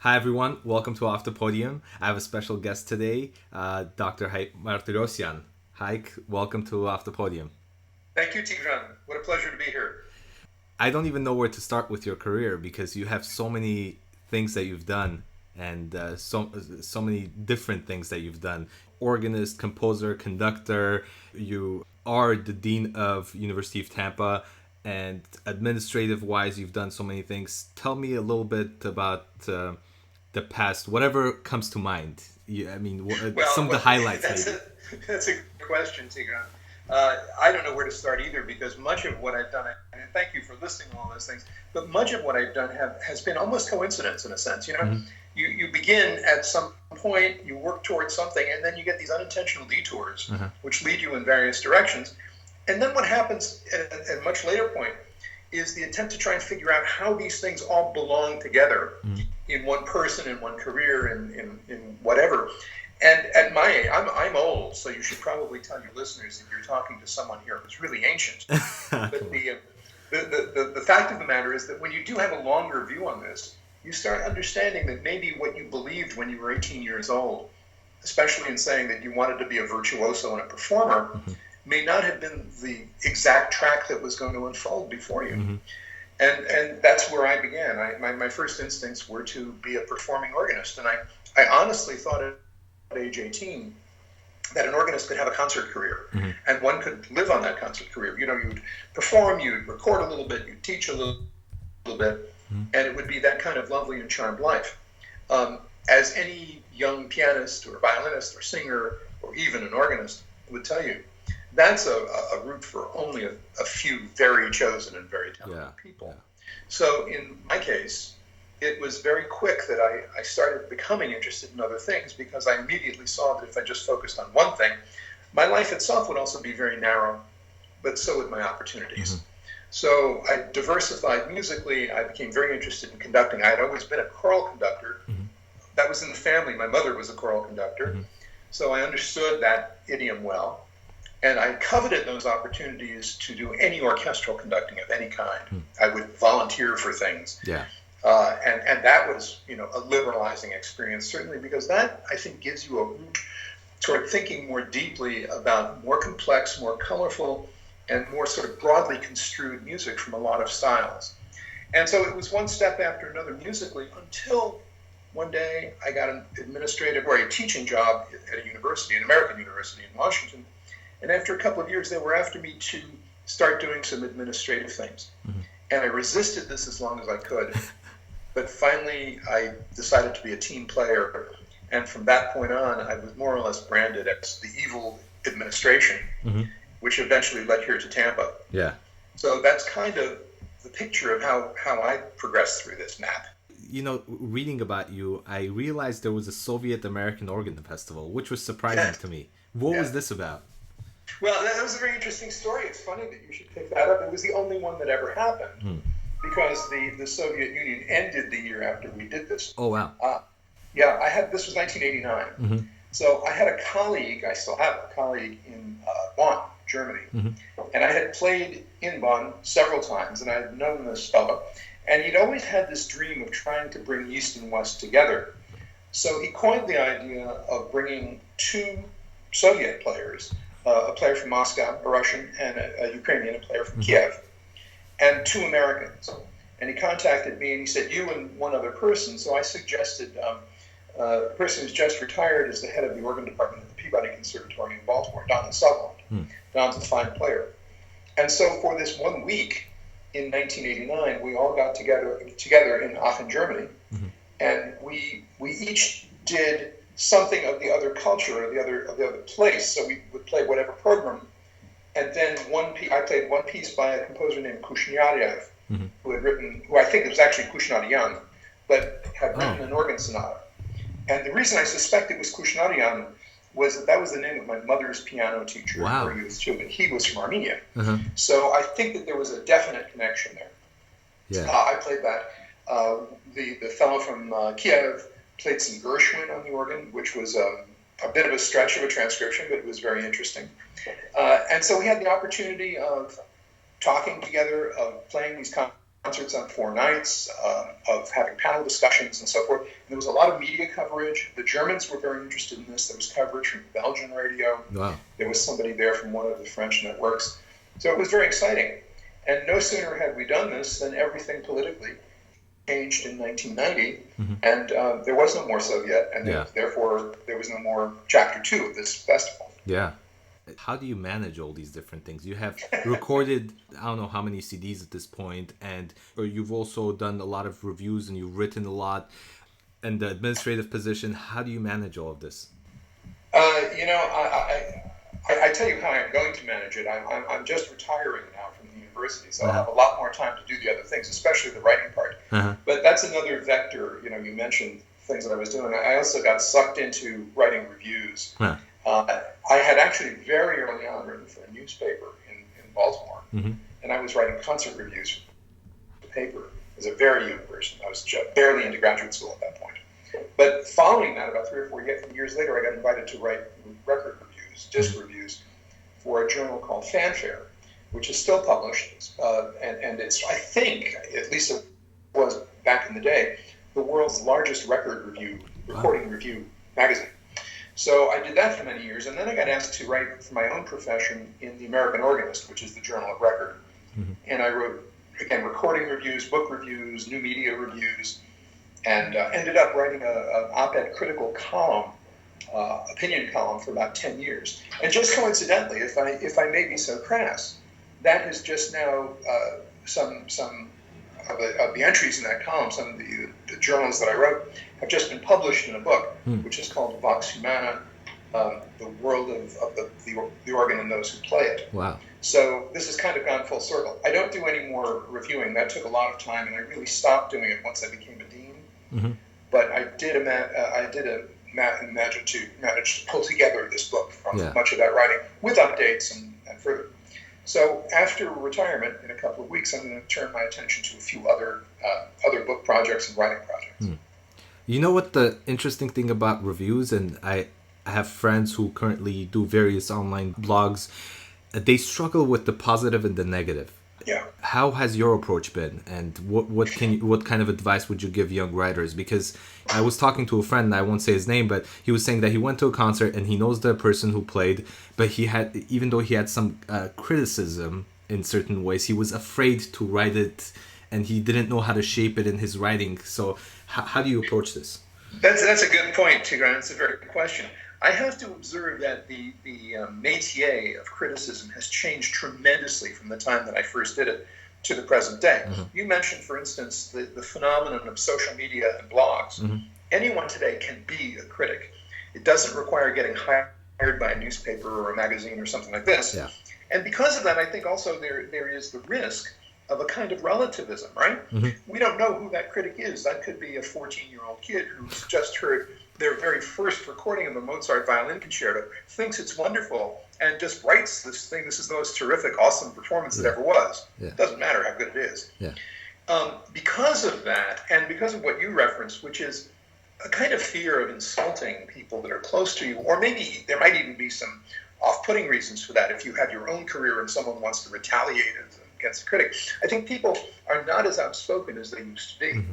Hi everyone, welcome to Off the Podium. I have a special guest today, Dr. Haig Mardirosian. Haig, welcome to Off the Podium. Thank you, Tigran. What a pleasure to be here. I don't even know where to start with your career because you have so many things that you've done and so many different things that you've done. Organist, composer, conductor. You are the dean of University of Tampa, and administrative wise, you've done so many things. Tell me a little bit about the past, whatever comes to mind. Some of the highlights maybe. That's a good question, Tigran. I don't know where to start either because much of what I've done, and thank you for listing all those things, but much of what I've done has been almost coincidence in a sense. You begin at some point, you work towards something, and then you get these unintentional detours, which lead you in various directions. And then what happens at a much later point is the attempt to try and figure out how these things all belong together in one person, in one career, in whatever. And at my age, I'm old, so you should probably tell your listeners that you're talking to someone here who's really ancient. But the fact of the matter is that when you do have a longer view on this, you start understanding that maybe what you believed when you were 18 years old, especially in saying that you wanted to be a virtuoso and a performer, may not have been the exact track that was going to unfold before you. And that's where I began. My first instincts were to be a performing organist. And I honestly thought at age 18 that an organist could have a concert career. And one could live on that concert career. You'd perform, you'd record a little bit, you'd teach a little bit, and it would be that kind of lovely and charmed life. As any young pianist or violinist or singer or even an organist would tell you, that's a route for only a few very chosen and very talented people. So in my case, it was very quick that I started becoming interested in other things because I immediately saw that if I just focused on one thing, my life itself would also be very narrow, but so would my opportunities. So I diversified musically. I became very interested in conducting. I had always been a choral conductor. That was in the family. My mother was a choral conductor. So I understood that idiom well. And I coveted those opportunities to do any orchestral conducting of any kind. I would volunteer for things. And that was, a liberalizing experience, certainly, because that, I think, gives you a route toward thinking more deeply about more complex, more colorful, and more sort of broadly construed music from a lot of styles. And so it was one step after another musically until one day I got an administrative or a teaching job at a university, an American university in Washington. And after a couple of years, they were after me to start doing some administrative things. And I resisted this as long as I could. But finally, I decided to be a team player. And from that point on, I was more or less branded as the evil administration, which eventually led here to Tampa. So that's kind of the picture of how I progressed through this map. Reading about you, I realized there was a Soviet American Organ Festival, which was surprising to me. What was this about? Well, that was a very interesting story. It's funny that you should pick that up. It was the only one that ever happened because the Soviet Union ended the year after we did this. Oh, wow. This was 1989. So I had a colleague, I still have a colleague in Bonn, Germany. And I had played in Bonn several times, and I had known this fellow. And he'd always had this dream of trying to bring East and West together. So he coined the idea of bringing two Soviet players, a player from Moscow, a Russian, and a Ukrainian, a player from Kiev, and two Americans. And he contacted me and he said, you and one other person. So I suggested a person who's just retired as the head of the organ department at the Peabody Conservatory in Baltimore, Don Sutherland. Don's a fine player. And so for this 1 week in 1989, we all got together in Aachen, Germany, and we each did something of the other culture, of the other place. So we would play whatever program, and then I played one piece by a composer named Kushnyarev, who I think it was actually Kushnarian, but had written an organ sonata. And the reason I suspect it was Kushnarian was that was the name of my mother's piano teacher in her youth too, and he was from Armenia. So I think that there was a definite connection there. I played that. The fellow from Kiev played some Gershwin on the organ, which was a bit of a stretch of a transcription, but it was very interesting. And so we had the opportunity of talking together, of playing these concerts on 4 nights, of having panel discussions and so forth. And there was a lot of media coverage. The Germans were very interested in this. There was coverage from Belgian radio. Wow. There was somebody there from one of the French networks. So it was very exciting. And no sooner had we done this than everything politically changed in 1990, and there was no more Soviet, and therefore there was no more Chapter 2 of this festival. Yeah. How do you manage all these different things? You have recorded, I don't know how many CDs at this point, or you've also done a lot of reviews and you've written a lot, and the administrative position. How do you manage all of this? I tell you how I'm going to manage it. I'm just retiring now from the university, so I'll have a lot more time to do the other things, especially the writing part. But that's another vector. You mentioned things that I was doing. I also got sucked into writing reviews. I had actually very early on written for a newspaper in Baltimore, and I was writing concert reviews for the paper as a very young person. I was just barely into graduate school at that point. But following that, about 3 or 4 years later, I got invited to write record reviews, disc reviews, for a journal called Fanfare, which is still published, and it's, I think, at least it was back in the day, the world's largest recording review magazine. So I did that for many years, and then I got asked to write for my own profession in the American Organist, which is the journal of record. And I wrote, again, recording reviews, book reviews, new media reviews, and ended up writing an op-ed critical column, opinion column, for about 10 years. And just coincidentally, if I may be so crass, that is just now some of the entries in that column, some of the journals that I wrote, have just been published in a book, which is called Vox Humana, the world of the organ and those who play it. Wow. So this has kind of gone full circle. I don't do any more reviewing. That took a lot of time, and I really stopped doing it once I became a dean. But I did manage to pull together this book from much of that writing, with updates and further. So after retirement, in a couple of weeks, I'm going to turn my attention to a few other book projects and writing projects. You know what the interesting thing about reviews, and I have friends who currently do various online blogs, they struggle with the positive and the negative. Yeah. How has your approach been, and what kind of advice would you give young writers? Because I was talking to a friend, and I won't say his name, but he was saying that he went to a concert and he knows the person who played, but even though he had some criticism in certain ways, he was afraid to write it, and he didn't know how to shape it in his writing. So how do you approach this? That's a good point, Tigran. It's a very good question. I have to observe that the métier of criticism has changed tremendously from the time that I first did it to the present day. You mentioned, for instance, the phenomenon of social media and blogs. Anyone today can be a critic. It doesn't require getting hired by a newspaper or a magazine or something like this. Yeah. And because of that, I think also there is the risk of a kind of relativism, right? We don't know who that critic is. That could be a 14-year-old kid who's just heard their very first recording of the Mozart violin concerto, thinks it's wonderful, and just writes this thing. This is the most terrific, awesome performance that ever was. It doesn't matter how good it is. Because of that, and because of what you referenced, which is a kind of fear of insulting people that are close to you, or maybe there might even be some off-putting reasons for that if you have your own career and someone wants to retaliate against a critic. I think people are not as outspoken as they used to be.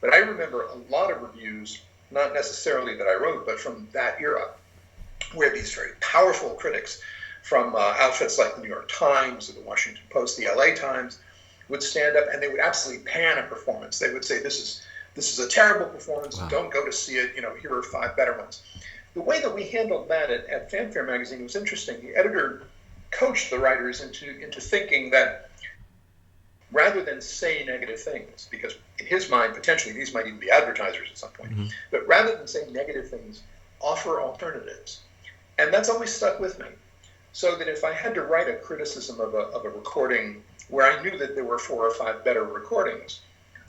But I remember a lot of reviews, not necessarily that I wrote, but from that era, where these very powerful critics from outfits like the New York Times or the Washington Post, the LA Times, would stand up and they would absolutely pan a performance. They would say, this is a terrible performance, don't go to see it, here are 5 better ones. The way that we handled that at Fanfare magazine was interesting. The editor coached the writers into thinking that rather than say negative things, because in his mind, potentially these might even be advertisers at some point, but rather than say negative things, offer alternatives. And that's always stuck with me. So that if I had to write a criticism of a recording where I knew that there were 4 or 5 better recordings,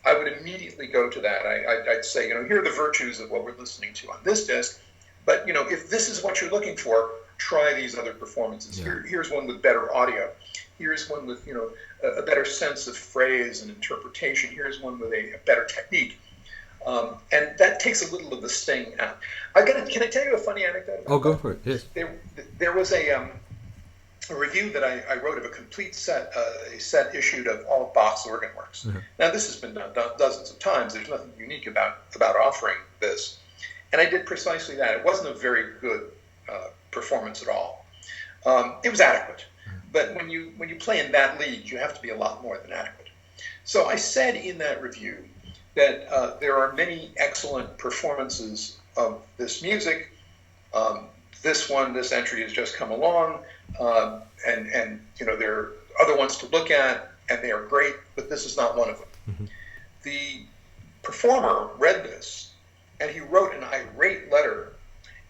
I would immediately go to that. I'd say, here are the virtues of what we're listening to on this disc, but if this is what you're looking for, try these other performances. Here's one with better audio. Here's one with a better sense of phrase and interpretation. Here's one with a better technique, and that takes a little of the sting out. Can I tell you a funny anecdote? Oh, go for it. Yes. There was a a review that I wrote of a complete set, a set issued of all Bach's organ works. Mm-hmm. Now, this has been done dozens of times. There's nothing unique about offering this. And I did precisely that. It wasn't a very good performance at all. It was adequate. But when you play in that league, you have to be a lot more than adequate. So I said in that review that there are many excellent performances of this music. This entry has just come along, and there are other ones to look at, and they are great, but this is not one of them. Mm-hmm. The performer read this, and he wrote an irate letter,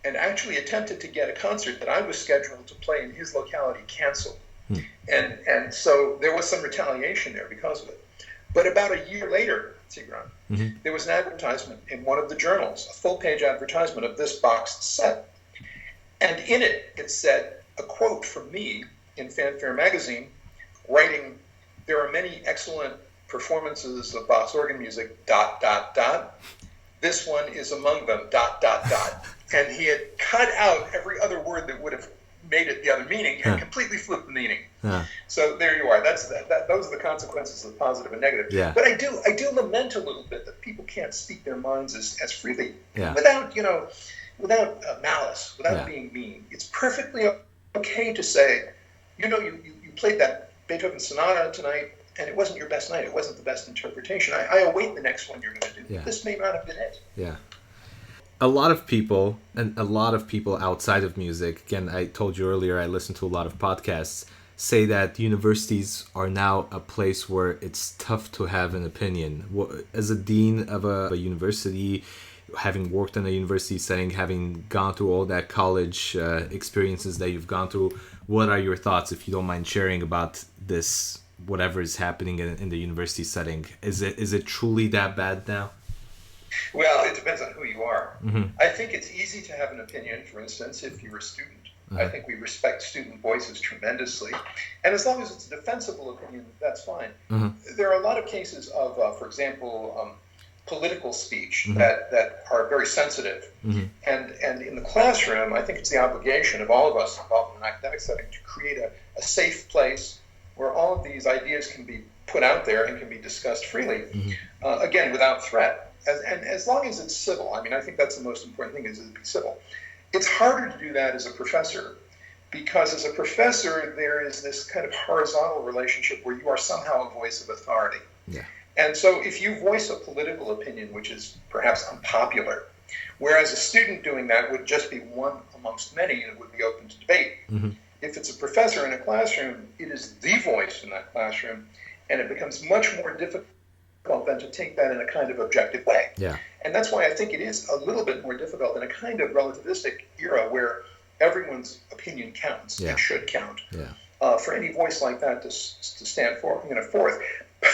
and actually attempted to get a concert that I was scheduled to play in his locality canceled. Mm. And so there was some retaliation there because of it. But about a year later, Tigran, mm-hmm. there was an advertisement in one of the journals, a full-page advertisement of this boxed set. And in it, it said a quote from me in Fanfare magazine, writing, "There are many excellent performances of Bach's organ music, ... This one is among them, ... And he had cut out every other word that would have made it the other meaning and completely flipped the meaning. So there you are. Those are the consequences of positive and negative. Yeah. But I do lament a little bit that people can't speak their minds as freely without malice, without being mean. It's perfectly okay to say, you played that Beethoven sonata tonight, and it wasn't your best night. It wasn't the best interpretation. I await the next one you're going to do. Yeah. This may not have been it. Yeah. A lot of people outside of music, again, I told you earlier, I listen to a lot of podcasts, say that universities are now a place where it's tough to have an opinion. As a dean of a university, having worked in a university setting, having gone through all that college experiences that you've gone through, what are your thoughts, if you don't mind sharing, about this, whatever is happening in the university setting? Is it truly that bad now? Well, it depends on who you are. Mm-hmm. I think it's easy to have an opinion, for instance, if you're a student. Mm-hmm. I think we respect student voices tremendously. And as long as it's a defensible opinion, that's fine. Mm-hmm. There are a lot of cases of, for example, political speech mm-hmm. that are very sensitive. Mm-hmm. And in the classroom, I think it's the obligation of all of us involved in an academic setting to create a safe place where all of these ideas can be put out there and can be discussed freely, mm-hmm. Again, without threat. And as long as it's civil, I mean, I think that's the most important thing, is to be civil. It's harder to do that as a professor, because as a professor, there is this kind of horizontal relationship where you are somehow a voice of authority. Yeah. And so if you voice a political opinion, which is perhaps unpopular, whereas a student doing that would just be one amongst many and it would be open to debate. Mm-hmm. If it's a professor in a classroom, it is the voice in that classroom, and it becomes much more difficult than to take that in a kind of objective way. Yeah. And that's why I think it is a little bit more difficult in a kind of relativistic era where everyone's opinion counts. Yeah. It should count. Yeah. For any voice like that to stand forth.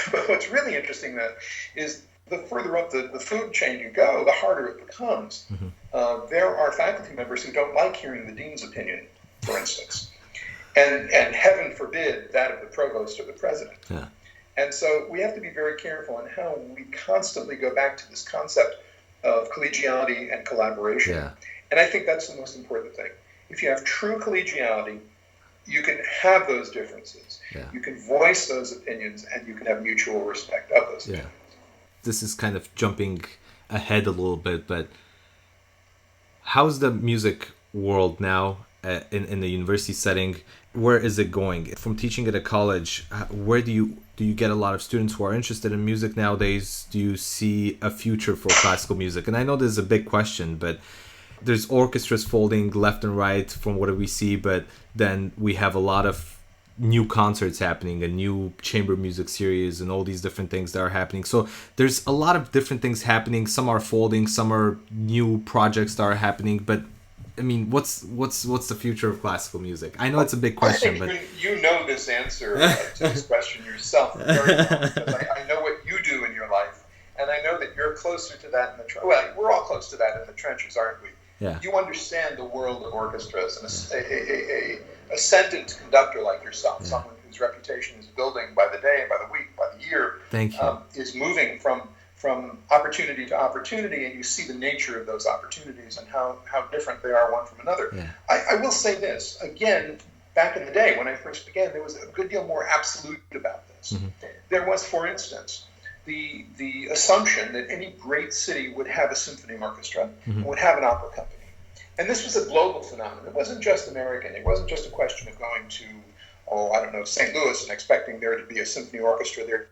But what's really interesting is the further up the food chain you go, the harder it becomes. Mm-hmm. There are faculty members who don't like hearing the dean's opinion, for instance. And heaven forbid that of the provost or the president. Yeah. And so we have to be very careful in how we constantly go back to this concept of collegiality and collaboration. Yeah. And I think that's the most important thing. If you have true collegiality, you can have those differences. Yeah. You can voice those opinions, and you can have mutual respect of those opinions. This is kind of jumping ahead a little bit, but how's the music world now in the university setting? Where is it going? From teaching at a college, where do you get a lot of students who are interested in music nowadays? Do you see a future for classical music? And I know this is a big question, but there's orchestras folding left and right from what we see, but then we have a lot of new concerts happening, a new chamber music series, and all these different things that are happening. So there's a lot of different things happening. Some are folding, some are new projects that are happening, but I mean, what's the future of classical music? I know it's a big question, but you know this answer to this question yourself very well, because I know what you do in your life, and I know that you're closer to that in the well, we're all close to that in the trenches, aren't we? Yeah. You understand the world of orchestras, and a ascendant conductor like yourself, someone whose reputation is building by the day, by the week, by the year, Thank you. Is moving from opportunity to opportunity, and you see the nature of those opportunities and how different they are one from another. Yeah. I will say this, again, back in the day when I first began, there was a good deal more absolute about this. There was, for instance, the assumption that any great city would have a symphony orchestra, would have an opera company. And this was a global phenomenon. It wasn't just American. It wasn't just a question of going to, St. Louis and expecting there to be a symphony orchestra there,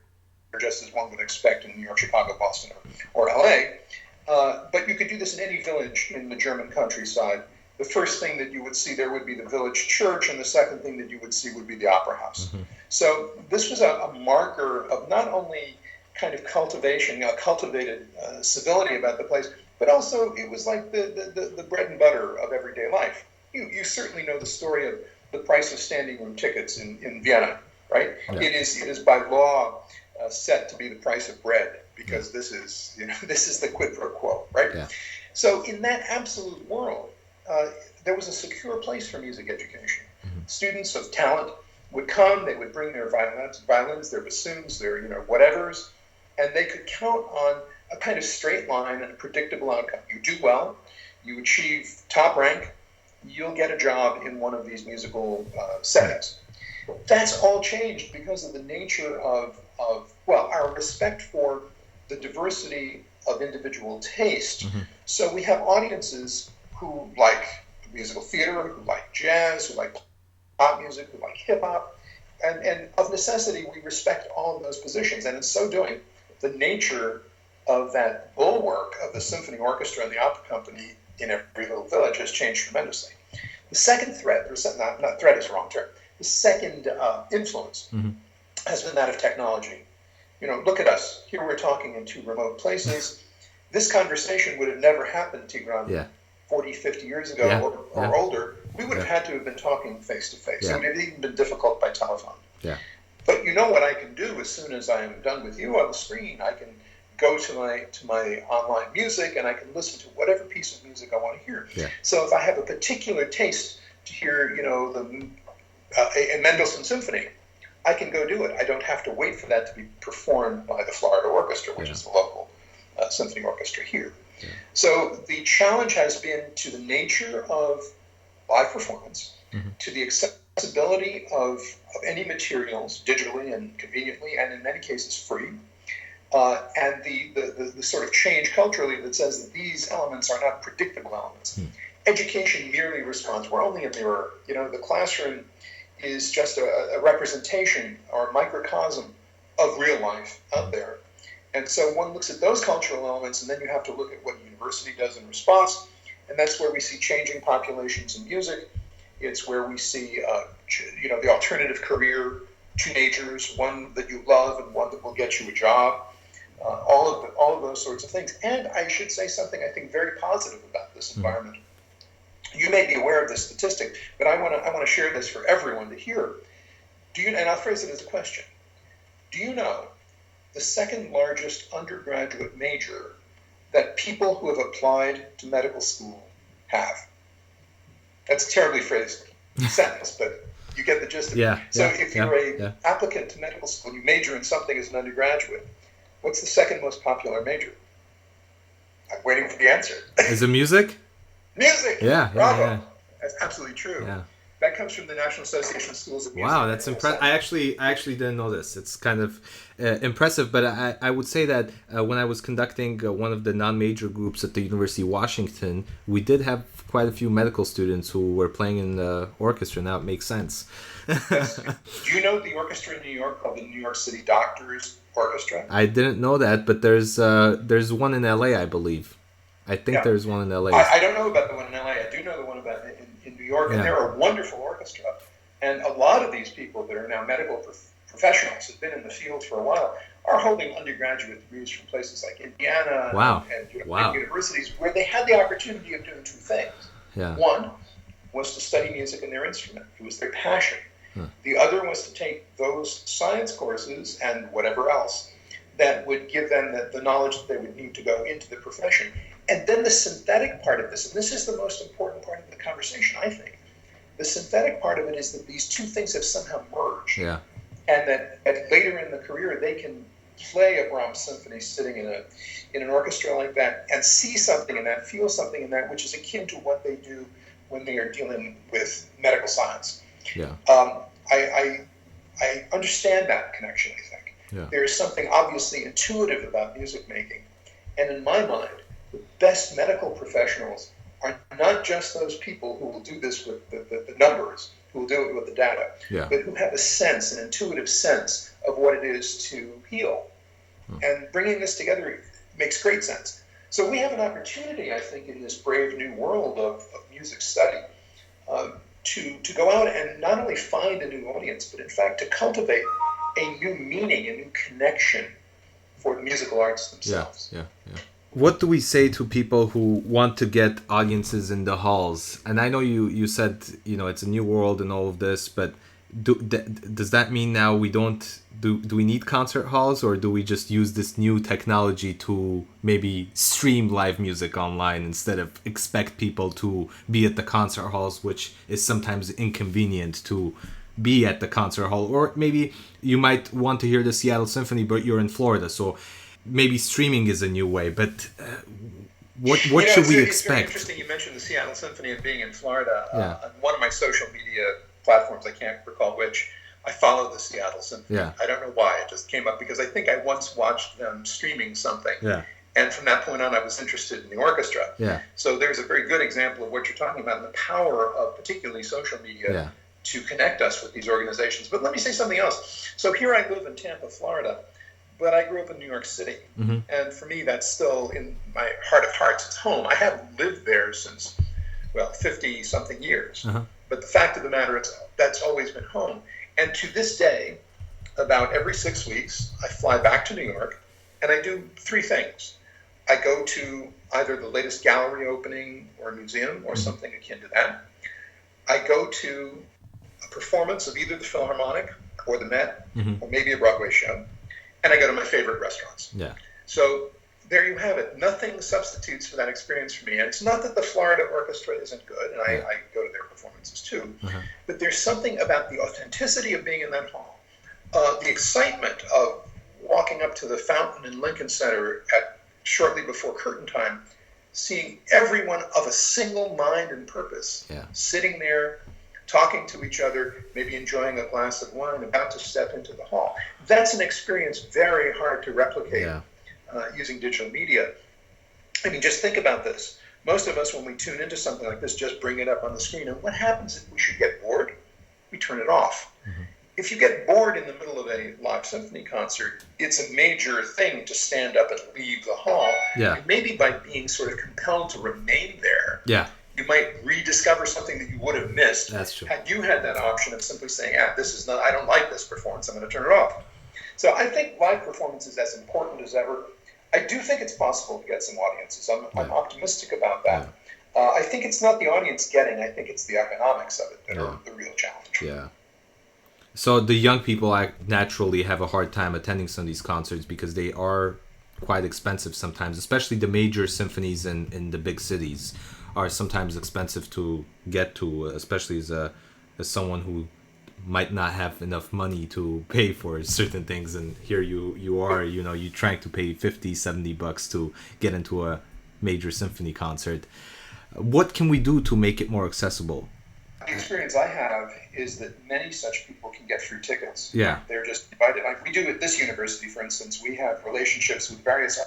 just as one would expect in New York, Chicago, Boston, or LA. But you could do this in any village in the German countryside. The first thing that you would see there would be the village church, and the second thing that you would see would be the opera house. So this was a marker of not only kind of cultivated civility about the place, but also it was like the bread and butter of everyday life. You certainly know the story of the price of standing room tickets in Vienna, right? Yeah. It is by law set to be the price of bread, because this is the quid pro quo, right? Yeah. So in that absolute world, there was a secure place for music education. Students of talent would come, they would bring their violins, their bassoons, their whatevers, and they could count on a kind of straight line and a predictable outcome. You do well, you achieve top rank, you'll get a job in one of these musical settings. That's all changed because of the nature of our respect for the diversity of individual taste. So we have audiences who like musical theater, who like jazz, who like pop music, who like hip hop, and of necessity we respect all of those positions. And in so doing, the nature of that bulwark of the symphony orchestra and the opera company in every little village has changed tremendously. The second threat, not threat is the wrong term, the second influence has been that of technology. Look at us. Here we're talking in two remote places. This conversation would have never happened, Tigran, 40, 50 years ago or older. We would have had to have been talking face to face. It would have even been difficult by telephone. But you know what I can do as soon as I am done with you on the screen? I can go to my online music and I can listen to whatever piece of music I want to hear. So if I have a particular taste to hear, a Mendelssohn symphony, I can go do it. I don't have to wait for that to be performed by the Florida Orchestra, which is the local symphony orchestra here. So the challenge has been to the nature of live performance, to the accessibility of any materials digitally and conveniently, and in many cases free, and the sort of change culturally that says that these elements are not predictable elements. Education merely responds. We're only a mirror. The classroom is just a representation or a microcosm of real life out there. And so one looks at those cultural elements, and then you have to look at what university does in response, and that's where we see changing populations in music. It's where we see, the alternative career, two majors, one that you love and one that will get you a job, all of those sorts of things. And I should say something I think very positive about this environment. You may be aware of this statistic, but I want to share this for everyone to hear. And I'll phrase it as a question. Do you know the second largest undergraduate major that people who have applied to medical school have? That's a terribly phrased sentence, but you get the gist of it. So if you're an applicant to medical school, you major in something as an undergraduate, what's the second most popular major? I'm waiting for the answer. Is it music? Music! Bravo! Yeah. That's absolutely true. Yeah. That comes from the National Association of Schools of Music. Wow, that's impressive. I actually didn't know this. It's kind of impressive, but I would say that when I was conducting one of the non-major groups at the University of Washington, we did have quite a few medical students who were playing in the orchestra. Now it makes sense. Yes. Do you know the orchestra in New York called the New York City Doctors Orchestra? I didn't know that, but there's one in LA, I believe. I think there's one in LA. I don't know about the one in LA. I do know the one about in New York, and they're a wonderful orchestra. And a lot of these people that are now medical professionals, have been in the field for a while, are holding undergraduate degrees from places like Indiana and universities where they had the opportunity of doing two things. One was to study music in their instrument. It was their passion. The other was to take those science courses and whatever else that would give them the knowledge that they would need to go into the profession. And then the synthetic part of this, and this is the most important part of the conversation, I think. The synthetic part of it is that these two things have somehow merged. And that later in the career, they can play a Brahms symphony sitting in an orchestra like that and see something in that, feel something in that, which is akin to what they do when they are dealing with medical science. Yeah. I understand that connection, I think. Yeah. There is something obviously intuitive about music making. And in my mind, the best medical professionals are not just those people who will do this with the numbers, who will do it with the data, but who have a sense, an intuitive sense of what it is to heal. And bringing this together makes great sense. So we have an opportunity, I think, in this brave new world of music study to go out and not only find a new audience, but in fact to cultivate a new meaning, a new connection for the musical arts themselves. Yeah. What do we say to people who want to get audiences in the halls? And I know you said, it's a new world and all of this, but does that mean now we don't do we need concert halls, or do we just use this new technology to maybe stream live music online instead of expect people to be at the concert halls, which is sometimes inconvenient to be at the concert hall? Or maybe you might want to hear the Seattle Symphony, but you're in Florida, so maybe streaming is a new way. But what should we expect? It's very interesting you mentioned the Seattle Symphony and being in Florida. On one of my social media platforms, I can't recall which, I follow the Seattle Symphony. I don't know why, it just came up because I think I once watched them streaming something. And from that point on, I was interested in the orchestra. So there's a very good example of what you're talking about and the power of particularly social media to connect us with these organizations. But let me say something else. So here I live in Tampa, Florida, but I grew up in New York City. And for me, that's still in my heart of hearts. It's home. I haven't lived there since, 50-something years. But the fact of the matter, that's always been home. And to this day, about every 6 weeks, I fly back to New York, and I do three things. I go to either the latest gallery opening or museum or something akin to that. I go to a performance of either the Philharmonic or the Met, or maybe a Broadway show, and I go to my favorite restaurants. So there you have it. Nothing substitutes for that experience for me. And it's not that the Florida Orchestra isn't good, and I go to their performances too, but there's something about the authenticity of being in that hall, the excitement of walking up to the fountain in Lincoln Center shortly before curtain time, seeing everyone of a single mind and purpose, sitting there, talking to each other, maybe enjoying a glass of wine, about to step into the hall. That's an experience very hard to replicate using digital media. I mean, just think about this. Most of us, when we tune into something like this, just bring it up on the screen. And what happens if we should get bored? We turn it off. If you get bored in the middle of a live symphony concert, it's a major thing to stand up and leave the hall. And maybe by being sort of compelled to remain there, you might rediscover something that you would have missed. That's true. Had you had that option of simply saying, this is not, I don't like this performance, I'm going to turn it off. So I think live performance is as important as ever. I do think it's possible to get some audiences. I'm optimistic about that. I think it's not the audience getting, I think it's the economics of it that are the real challenge. So the young people naturally have a hard time attending some of these concerts because they are quite expensive sometimes, especially the major symphonies in the big cities are sometimes expensive to get to, especially as someone who might not have enough money to pay for certain things. And here you are, you're trying to pay $50-$70 to get into a major symphony concert. What can we do to make it more accessible? The experience I have is that many such people can get free tickets. They're just invited. Like we do at this university, for instance, we have relationships with various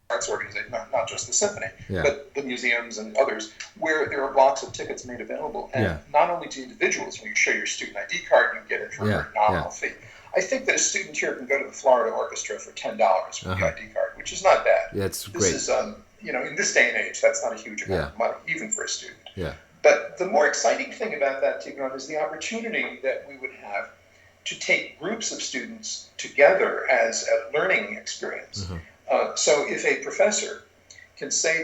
arts organizations, not just the symphony, but the museums and others, where there are blocks of tickets made available. And not only to individuals, when you show your student ID card, you get it for a very nominal fee. I think that a student here can go to the Florida Orchestra for $10 for the ID card, which is not bad. That's great. This is, in this day and age, that's not a huge amount of money, even for a student. But the more exciting thing about that, Tigran, is the opportunity that we would have to take groups of students together as a learning experience. So if a professor can say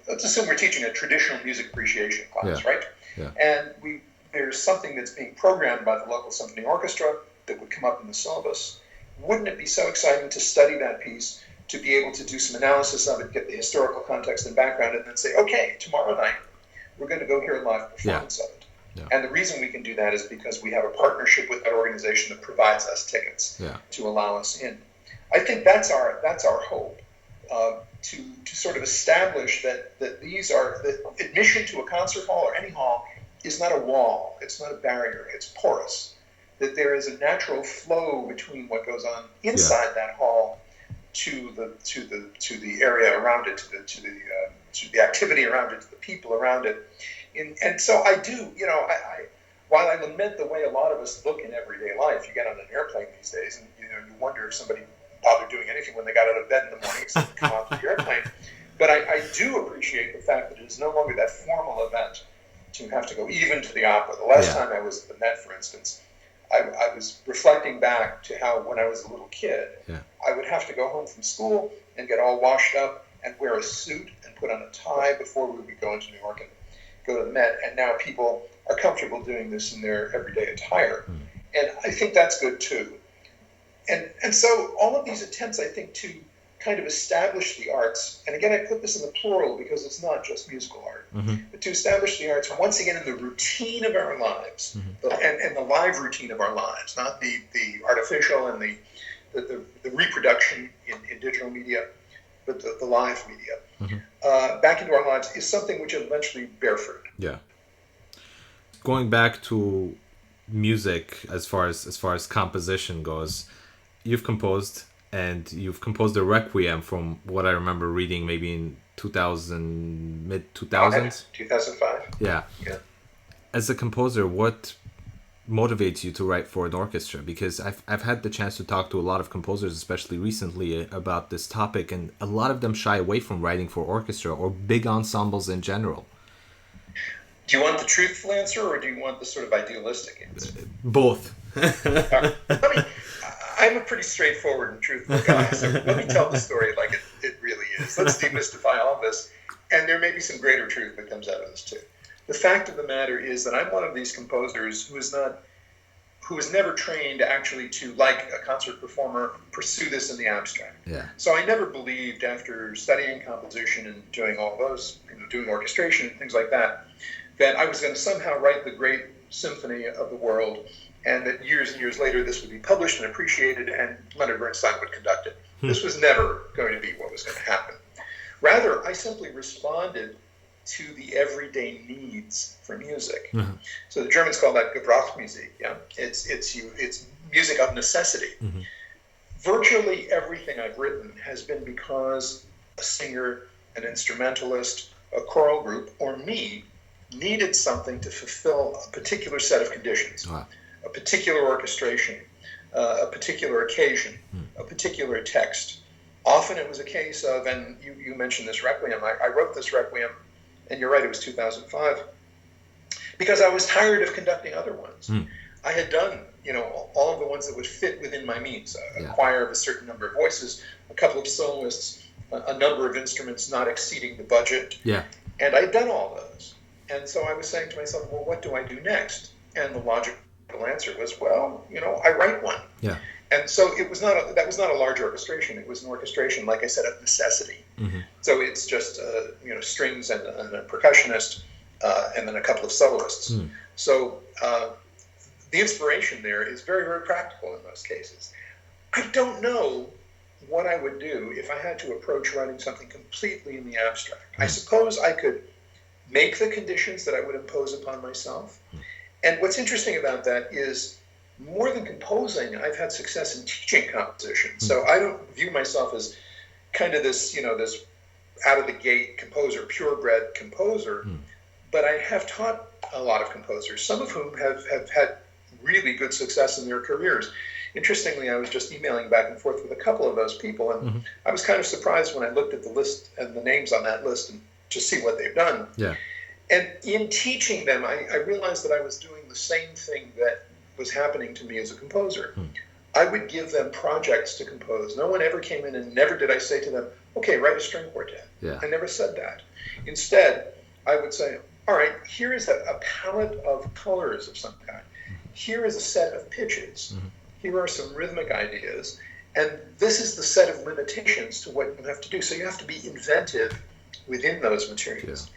let's assume we're teaching a traditional music appreciation class, right? And there's something that's being programmed by the local symphony orchestra that would come up in the syllabus. Wouldn't it be so exciting to study that piece, to be able to do some analysis of it, get the historical context and background, and then say, okay, tomorrow night, we're going to go hear a live performance of it. And the reason we can do that is because we have a partnership with that organization that provides us tickets to allow us in. I think that's our hope, to sort of establish that these are, that admission to a concert hall or any hall is not a wall, it's not a barrier, it's porous. That there is a natural flow between what goes on inside that hall to the area around it, to the activity around it, to the people around it. And so I do, while I lament the way a lot of us look in everyday life, you get on an airplane these days and you wonder if somebody bothered doing anything when they got out of bed in the morning except come out to the airplane. But I do appreciate the fact that it is no longer that formal event to have to go even to the opera. The last time I was at the Met, for instance, I was reflecting back to how when I was a little kid, I would have to go home from school and get all washed up and wear a suit and put on a tie before we would go into New York and go to the Met. And now people are comfortable doing this in their everyday attire. And I think that's good too. And so all of these attempts, I think, to kind of establish the arts, and again, I put this in the plural because it's not just musical art, but to establish the arts once again in the routine of our lives, and the live routine of our lives, not the artificial and the reproduction in digital media, but the live media, back into our lives is something which eventually bear fruit. Yeah. Going back to music, as far as composition goes, you've composed a requiem from what I remember reading maybe in mid 2000s. 2005. Yeah. As a composer, what motivates you to write for an orchestra? Because I've had the chance to talk to a lot of composers, especially recently, about this topic, and a lot of them shy away from writing for orchestra or big ensembles in general. Do you want the truthful answer, or do you want the sort of idealistic answer? Both. I'm a pretty straightforward and truthful guy, so let me tell the story like it really is. Let's demystify all this, and there may be some greater truth that comes out of this too. The fact of the matter is that I'm one of these composers who was never trained actually to, like a concert performer, pursue this in the abstract. So I never believed, after studying composition and doing all those, doing orchestration and things like that, that I was going to somehow write the great symphony of the world, and that years and years later this would be published and appreciated and Leonard Bernstein would conduct it. This was never going to be what was going to happen. Rather, I simply responded to the everyday needs for music. So the Germans call that Gebrauchsmusik. It's music of necessity. Virtually everything I've written has been because a singer, an instrumentalist, a choral group, or me needed something to fulfill a particular set of conditions. A particular orchestration, a particular occasion, a particular text. Often it was a case of, and you mentioned this requiem, I wrote this requiem, and you're right, it was 2005, because I was tired of conducting other ones. I had done, all of the ones that would fit within my means, a choir of a certain number of voices, a couple of soloists, a number of instruments not exceeding the budget, and I'd done all those. And so I was saying to myself, well, what do I do next? And the logical answer was, well, I write one. And so that was not a large orchestration. It was an orchestration, like I said, of necessity. So it's just strings and a percussionist, and then a couple of soloists. So the inspiration there is very, very practical in most cases. I don't know what I would do if I had to approach writing something completely in the abstract. I suppose I could make the conditions that I would impose upon myself. And what's interesting about that is, more than composing, I've had success in teaching composition. So I don't view myself as kind of this, this out-of-the-gate composer, purebred composer, but I have taught a lot of composers, some of whom have had really good success in their careers. Interestingly, I was just emailing back and forth with a couple of those people, and I was kind of surprised when I looked at the list and the names on that list and to see what they've done. And in teaching them, I realized that I was doing the same thing that was happening to me as a composer. I would give them projects to compose. No one ever came in, and never did I say to them, okay, write a string quartet. I never said that. Instead, I would say, all right, here is a palette of colors of some kind. Here is a set of pitches. Here are some rhythmic ideas. And this is the set of limitations to what you have to do. So you have to be inventive within those materials.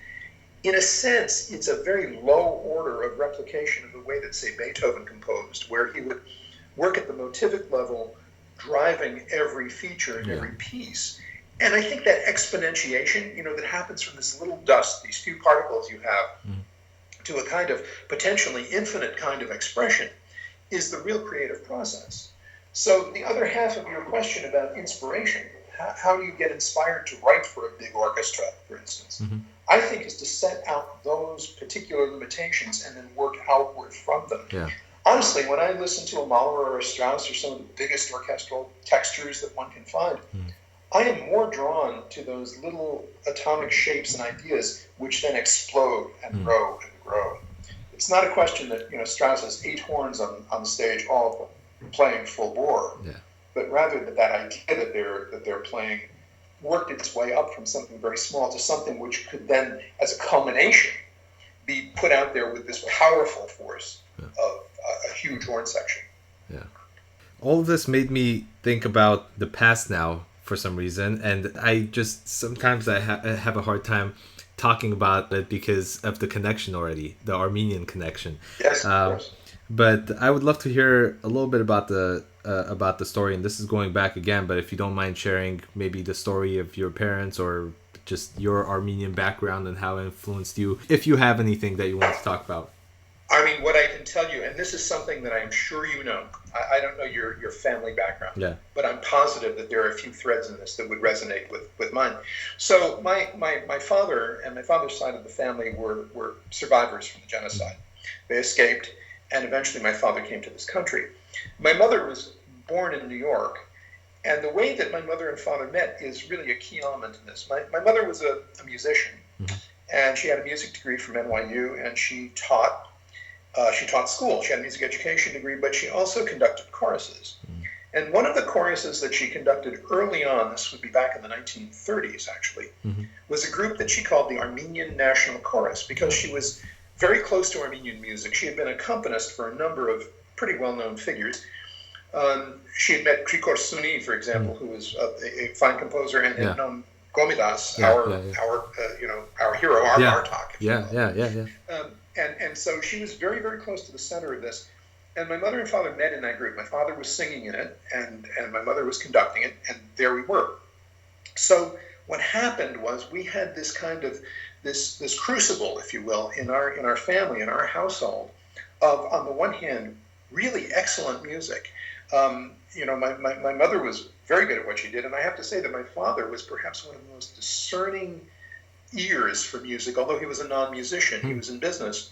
In a sense, it's a very low order of replication of the way that, say, Beethoven composed, where he would work at the motivic level, driving every feature and every piece. And I think that exponentiation, that happens from this little dust, these few particles you have, to a kind of potentially infinite kind of expression is the real creative process. So the other half of your question about inspiration, how do you get inspired to write for a big orchestra, for instance, I think is to set out those particular limitations and then work outward from them. Yeah. Honestly, when I listen to a Mahler or a Strauss or some of the biggest orchestral textures that one can find, I am more drawn to those little atomic shapes and ideas which then explode and grow and grow. It's not a question that Strauss has 8 horns on the stage, all playing full bore, but rather that idea that they're playing worked its way up from something very small to something which could then, as a culmination, be put out there with this powerful force of a huge horn section. Yeah. All of this made me think about the past now for some reason, and I just sometimes I have a hard time talking about it because of the connection already, the Armenian connection. Yes, of course. But I would love to hear a little bit about the story, and this is going back again, but if you don't mind sharing maybe the story of your parents or just your Armenian background and how it influenced you, if you have anything that you want to talk about. I mean, what I can tell you, and this is something that I'm sure you know, I don't know your family background, but I'm positive that there are a few threads in this that would resonate with mine. So my father and my father's side of the family were survivors from the genocide. They escaped, and eventually my father came to this country. My mother was born in New York, and the way that my mother and father met is really a key element in this. My mother was a musician, and she had a music degree from NYU, and she taught school. She had a music education degree, but she also conducted choruses. And one of the choruses that she conducted early on, this would be back in the 1930s actually, was a group that she called the Armenian National Chorus, because she was very close to Armenian music. She had been accompanist for a number of pretty well-known figures. She had met Krikor Suni, for example, who was a fine composer, and had known Gomidas, our hero, our Bartok. And so she was very, very close to the center of this. And my mother and father met in that group. My father was singing in it, and my mother was conducting it, and there we were. So what happened was we had this kind of this crucible, if you will, in our family, in our household, of, on the one hand, really excellent music. My mother was very good at what she did, and I have to say that my father was perhaps one of the most discerning ears for music, although he was a non-musician, he was in business.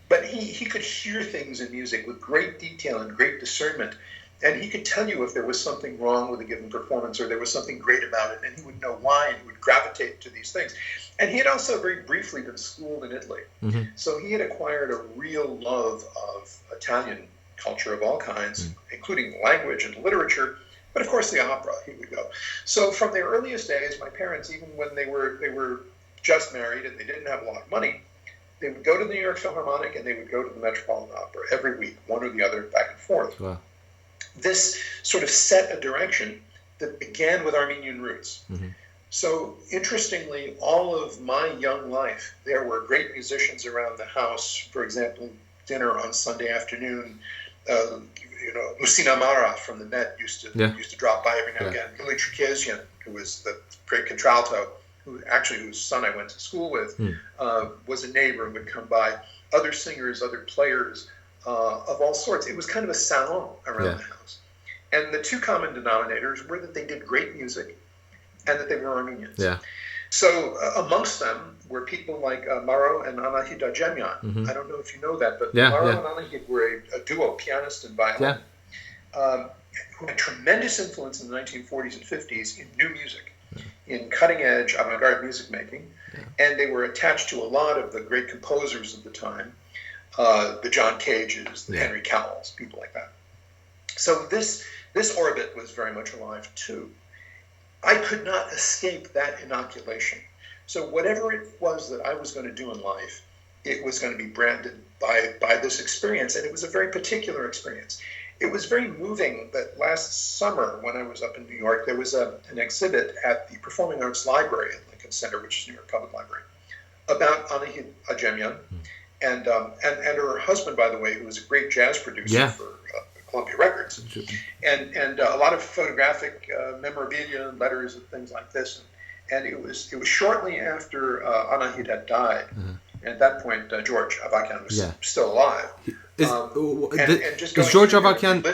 But he could hear things in music with great detail and great discernment, and he could tell you if there was something wrong with a given performance or there was something great about it, and he would know why, and he would gravitate to these things. And he had also very briefly been schooled in Italy. So he had acquired a real love of Italian culture of all kinds, including language and literature, but of course the opera, he would go. So from their earliest days, my parents, even when they were just married and they didn't have a lot of money, they would go to the New York Philharmonic and they would go to the Metropolitan Opera every week, one or the other, back and forth. Wow. This sort of set a direction that began with Armenian roots. So interestingly, all of my young life, there were great musicians around the house. For example, dinner on Sunday afternoon, Lucina Mara from the Met used to drop by every now and again. Ili Trikesian, who was the great contralto, whose son I went to school with, was a neighbor and would come by. Other singers, other players of all sorts. It was kind of a salon around the house. And the two common denominators were that they did great music and that they were Armenians. So amongst them were people like Maro and Anahid Ajemian. I don't know if you know that, but Maro and Anahid were a duo, pianist and violin, who had tremendous influence in the 1940s and 50s in new music, in cutting-edge avant-garde music making, and they were attached to a lot of the great composers of the time, the John Cages, the Henry Cowells, people like that. So this orbit was very much alive too. I could not escape that inoculation. So whatever it was that I was going to do in life, it was going to be branded by this experience, and it was a very particular experience. It was very moving that last summer when I was up in New York, there was an exhibit at the Performing Arts Library at Lincoln Center, which is New York Public Library, about Anahid Ajemian and her husband, by the way, who was a great jazz producer for Columbia Records, and a lot of photographic memorabilia and letters and things like this. And it was shortly after Anahid had died, at that point, George Avakian was still alive. Is George Avakian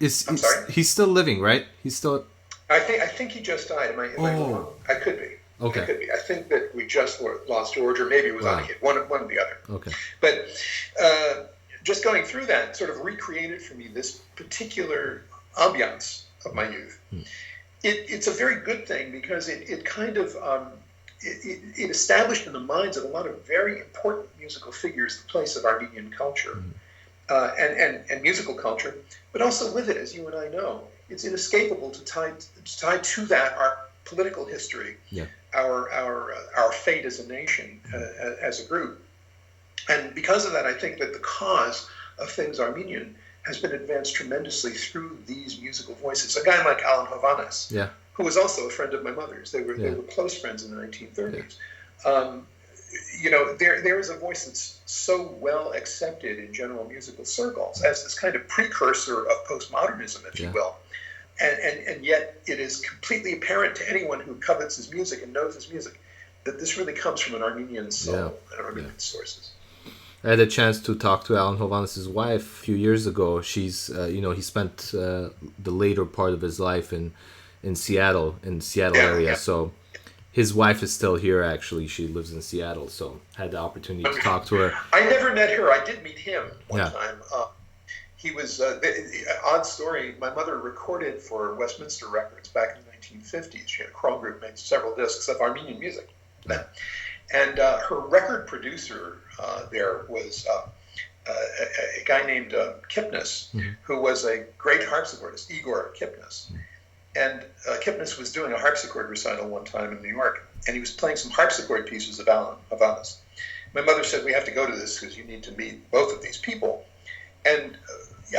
I'm sorry? He's still living, right? He's still. I think he just died. Am I wrong? I could be. Okay. I could be. I think that we just lost George, or maybe it was on one or the other. Okay. But just going through that sort of recreated for me this particular ambiance of my youth. It's a very good thing because it kind of it established in the minds of a lot of very important musical figures the place of Armenian culture and musical culture, but also with it, as you and I know, it's inescapable to tie to that our political history, our fate as a nation, as a group. And because of that, I think that the cause of things Armenian has been advanced tremendously through these musical voices. A guy like Alan Hovanes, who was also a friend of my mother's. They were close friends in the 1930s. There is a voice that's so well accepted in general musical circles as this kind of precursor of postmodernism, if you will. And yet it is completely apparent to anyone who covets his music and knows his music that this really comes from an Armenian soul and Armenian sources. I had a chance to talk to Alan Hovanes' wife a few years ago. She's, he spent the later part of his life in Seattle area. So his wife is still here, actually. She lives in Seattle, so had the opportunity to talk to her. I never met her. I did meet him one time. He was, odd story, my mother recorded for Westminster Records back in the 1950s. She had a crawl group, made several discs of Armenian music. And her record producer there was a guy named Kipnis, who was a great harpsichordist, Igor Kipnis. And Kipnis was doing a harpsichord recital one time in New York, and he was playing some harpsichord pieces of Alan Hovanes. My mother said, we have to go to this because you need to meet both of these people. And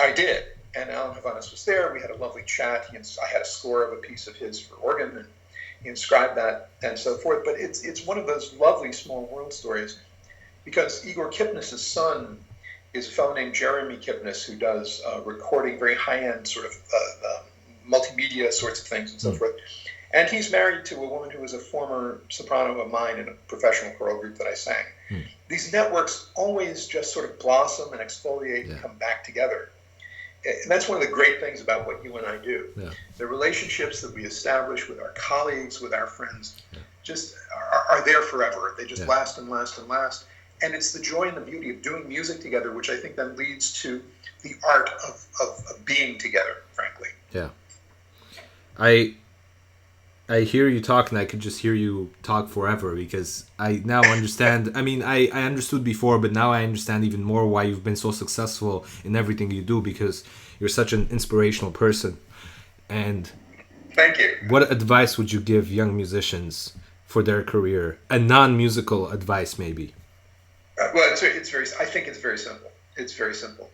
I did. And Alan Hovanes was there. We had a lovely chat. I had a score of a piece of his for organ, and he inscribed that and so forth. But it's one of those lovely small world stories because Igor Kipnis' son is a fellow named Jeremy Kipnis who does recording, very high-end sort of multimedia sorts of things and so forth. And he's married to a woman who was a former soprano of mine in a professional choral group that I sang. These networks always just sort of blossom and exfoliate and come back together. And that's one of the great things about what you and I do. The relationships that we establish with our colleagues, with our friends, just are there forever. They just last and last and last. And it's the joy and the beauty of doing music together, which I think then leads to the art of being together, frankly. Yeah. I hear you talk, and I could just hear you talk forever because I now understand. I mean, I understood before, but now I understand even more why you've been so successful in everything you do, because you're such an inspirational person. And thank you. What advice would you give young musicians for their career? A non-musical advice, maybe. Well, I think it's very simple. It's very simple.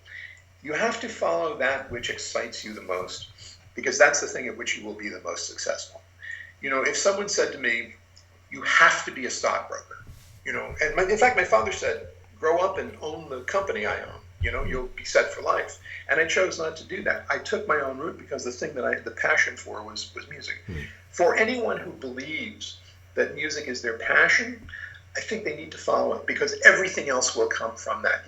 You have to follow that which excites you the most, because that's the thing at which you will be the most successful. If someone said to me, you have to be a stockbroker, and in fact, my father said, grow up and own the company I own, you'll be set for life. And I chose not to do that. I took my own route because the thing that I had the passion for was music. For anyone who believes that music is their passion, I think they need to follow it because everything else will come from that.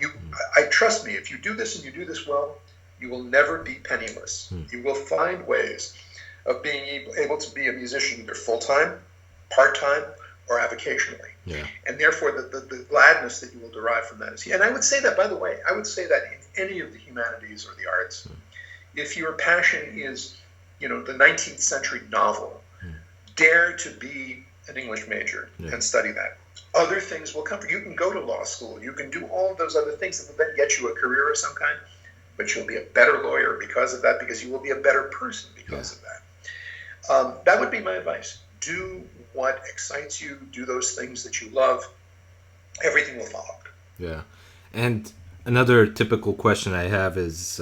Trust me, if you do this and you do this well, you will never be penniless. You will find ways of being able to be a musician either full-time, part-time, or avocationally. And therefore, the gladness that you will derive from that is... And I would say that, by the way, in any of the humanities or the arts, if your passion is, the 19th century novel, dare to be an English major and study that. Other things will come. You can go to law school. You can do all of those other things that will then get you a career of some kind, but you'll be a better lawyer because of that, because you will be a better person because of that. That would be my advice. Do what excites you. Do those things that you love. Everything will follow. Yeah. And another typical question I have is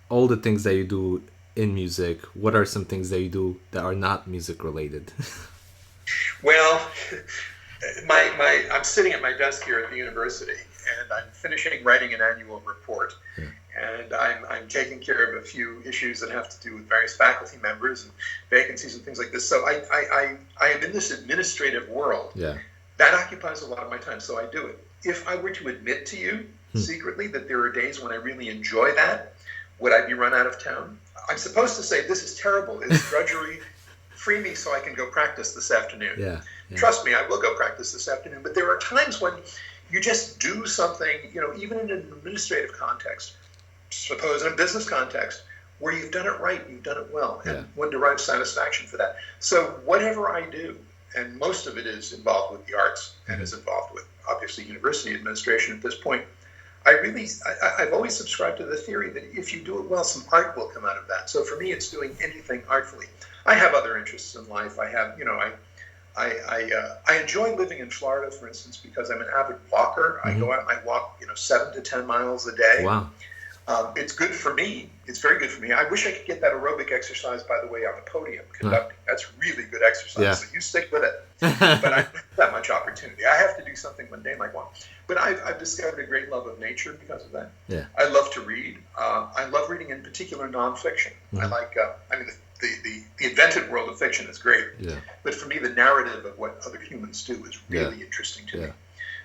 all the things that you do in music, what are some things that you do that are not music related? Well, I'm sitting at my desk here at the university, and I'm finishing writing an annual report. And I'm taking care of a few issues that have to do with various faculty members and vacancies and things like this. So I am in this administrative world That occupies a lot of my time, so I do it. If I were to admit to you secretly that there are days when I really enjoy that, would I be run out of town? I'm supposed to say, this is terrible, it's drudgery, free me so I can go practice this afternoon. Yeah. Trust me, I will go practice this afternoon, but there are times when you just do something, even in an administrative context, suppose in a business context, where you've done it right, you've done it well, and one derives satisfaction for that. So whatever I do, and most of it is involved with the arts and is involved with, obviously, university administration at this point, I've always subscribed to the theory that if you do it well, some art will come out of that. So for me, it's doing anything artfully. I have other interests in life. I have, I enjoy living in Florida, for instance, because I'm an avid walker. I go out, I walk, 7 to 10 miles a day. Wow. It's good for me. It's very good for me. I wish I could get that aerobic exercise, by the way, on the podium conducting. That's really good exercise. Yeah. So you stick with it. But I don't have that much opportunity. I have to do something mundane like walk. But I've discovered a great love of nature because of that. Yeah. I love to read. I love reading, in particular, nonfiction. I like, the invented world of fiction is great. Yeah. But for me, the narrative of what other humans do is really interesting to me. Yeah.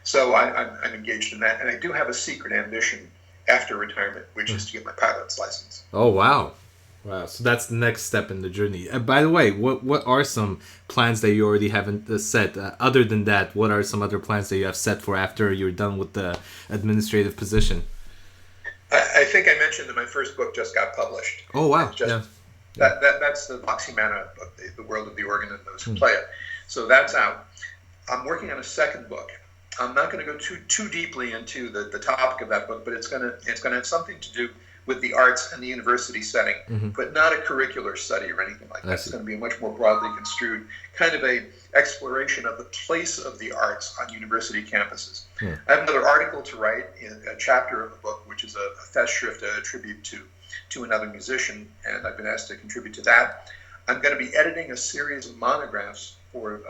So I'm engaged in that. And I do have a secret ambition after retirement, which is to get my pilot's license. Oh, wow. So that's the next step in the journey. By the way, what are some plans that you already haven't set? Other than that, what are some other plans that you have set for after you're done with the administrative position? I think I mentioned that my first book just got published. Oh, wow. That's the Voximana book, the world of the organ and those who play it. So that's out. I'm working on a second book. I'm not going to go too deeply into the topic of that book, but it's going to have something to do with the arts and the university setting, but not a curricular study or anything like that. It's going to be a much more broadly construed kind of a exploration of the place of the arts on university campuses. I have another article to write in a chapter of the book, which is a Festschrift, a tribute to another musician, and I've been asked to contribute to that. I'm going to be editing a series of monographs for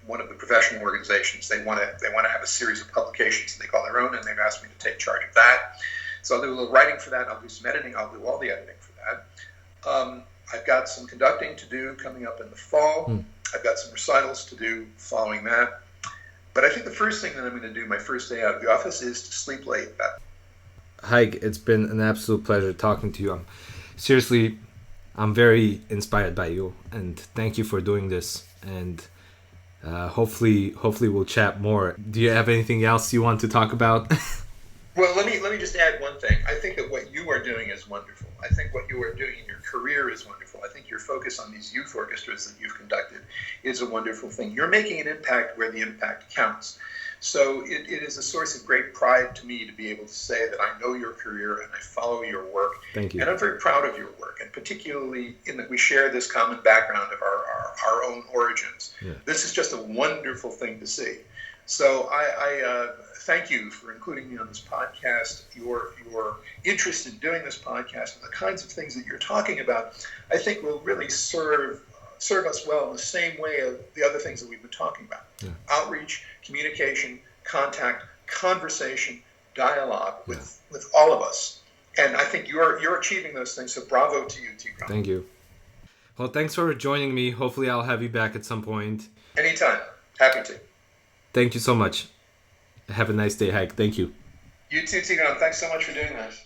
one of the professional organizations. They want to have a series of publications that they call their own, and they've asked me to take charge of that. So I'll do a little writing for that. I'll do some editing. I'll do all the editing for that. I've got some conducting to do coming up in the fall. I've got some recitals to do following that. But I think the first thing that I'm going to do my first day out of the office is to sleep late. Haig, it's been an absolute pleasure talking to you. Seriously, I'm very inspired by you, and thank you for doing this. And hopefully we'll chat more. Do you have anything else you want to talk about? Well, let me just add one thing. I think that what you are doing is wonderful. I think what you are doing in your career is wonderful. I think your focus on these youth orchestras that you've conducted is a wonderful thing. You're making an impact where the impact counts. So it is a source of great pride to me to be able to say that I know your career and I follow your work. Thank you. And I'm very proud of your work, and particularly in that we share this common background of our own origins. Yeah. This is just a wonderful thing to see. So I thank you for including me on this podcast. Your interest in doing this podcast and the kinds of things that you're talking about, I think will really serve us well in the same way of the other things that we've been talking about. Yeah. Outreach, communication, contact, conversation, dialogue with all of us. And I think you're achieving those things. So bravo to you, Tigran. Thank you. Well, thanks for joining me. Hopefully I'll have you back at some point. Anytime. Happy to. Thank you so much. Have a nice day, Haig. Thank you. You too, Tigran. Thanks so much for doing this.